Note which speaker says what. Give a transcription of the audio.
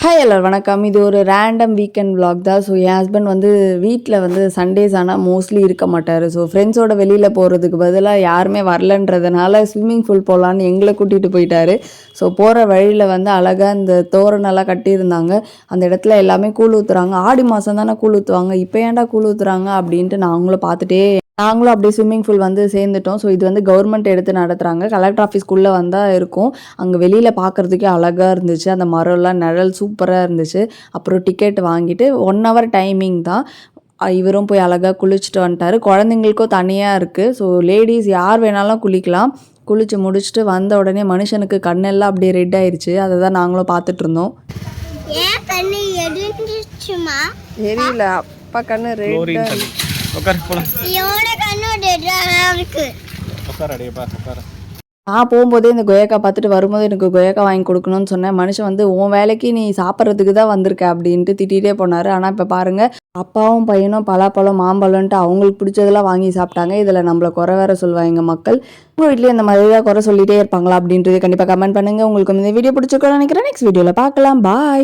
Speaker 1: Hi எல்லாரும் வணக்கம். இது ஒரு ரேண்டம் வீக்கெண்ட் vlog தான். ஸோ என் ஹஸ்பண்ட் வந்து வீட்டில் வந்து சண்டேஸ் ஆனால் மோஸ்ட்லி இருக்க மாட்டார். ஸோ ஃப்ரெண்ட்ஸோட வெளியில் போகிறதுக்கு பதிலாக யாருமே வரலன்றதுனால ஸ்விம்மிங் பூல் போகலான்னு எங்களை கூட்டிகிட்டு போயிட்டாரு. ஸோ போகிற வழியில் வந்து அழகாக இந்த தோரணெல்லாம் கட்டியிருந்தாங்க. அந்த இடத்துல எல்லாமே கூழ் ஊற்றுறாங்க. ஆடி மாதம் தானே கூழ் ஊற்றுவாங்க, இப்போ ஏன்டா கூழ் ஊற்றுறாங்க அப்படின்ட்டு நாங்களும் பார்த்துட்டே நாங்களும் அப்படியே ஸ்விம்மிங் பூல் வந்து சேர்ந்துட்டோம். ஸோ இது வந்து கவர்மெண்ட் எடுத்து நடத்துகிறாங்க. கலெக்டர் ஆஃபீஸ்க்குள்ளே வந்தால் இருக்கும். அங்கே வெளியில் பார்க்குறதுக்கே அழகாக இருந்துச்சு. அந்த மரம்லாம் நிழல் சூப்பராக இருந்துச்சு. அப்புறம் டிக்கெட் வாங்கிட்டு 1 hour டைமிங் தான். இவரும் போய் அழகாக குளிச்சுட்டு வந்துட்டார். குழந்தைங்களுக்கும் தனியாக இருக்குது. ஸோ லேடிஸ் யார் வேணாலும் குளிக்கலாம். குளித்து முடிச்சுட்டு வந்த உடனே மனுஷனுக்கு கண்ணெல்லாம் அப்படியே ரெட் ஆயிடுச்சு. அதை தான் நாங்களும் பார்த்துட்டு இருந்தோம். தெரியல, அப்பா கண்ணு ரெட். நான் போகும்போதே இந்த கொய்யாக்கா பார்த்துட்டு வரும்போது எனக்கு கொய்யாக்கா வாங்கி கொடுக்கணும்னு சொன்னேன். மனுஷன் வந்து உன் வேலைக்கு நீ சாப்பிட்றதுக்கு தான் வந்திருக்க அப்படின்ட்டு திட்டிகிட்டே போனார். ஆனால் இப்போ பாருங்கள், அப்பாவும் பையனும் பலாப்பழம் மாம்பழம்ன்ட்டு அவங்களுக்கு பிடிச்சதெல்லாம் வாங்கி சாப்பிட்டாங்க. இதில் நம்மளை குறை வேற சொல்லுவாங்க மக்கள். உங்கள் வீட்லேயும் இந்த மாதிரி தான் குறை சொல்லிகிட்டே இருப்பாங்களா அப்படின்றது கண்டிப்பாக கமெண்ட் பண்ணுங்கள். உங்களுக்கு இந்த வீடியோ பிடிச்சிருக்கோன்னு நினைக்கிறேன். நெக்ஸ்ட் வீடியோவில் பார்க்கலாம். பாய்.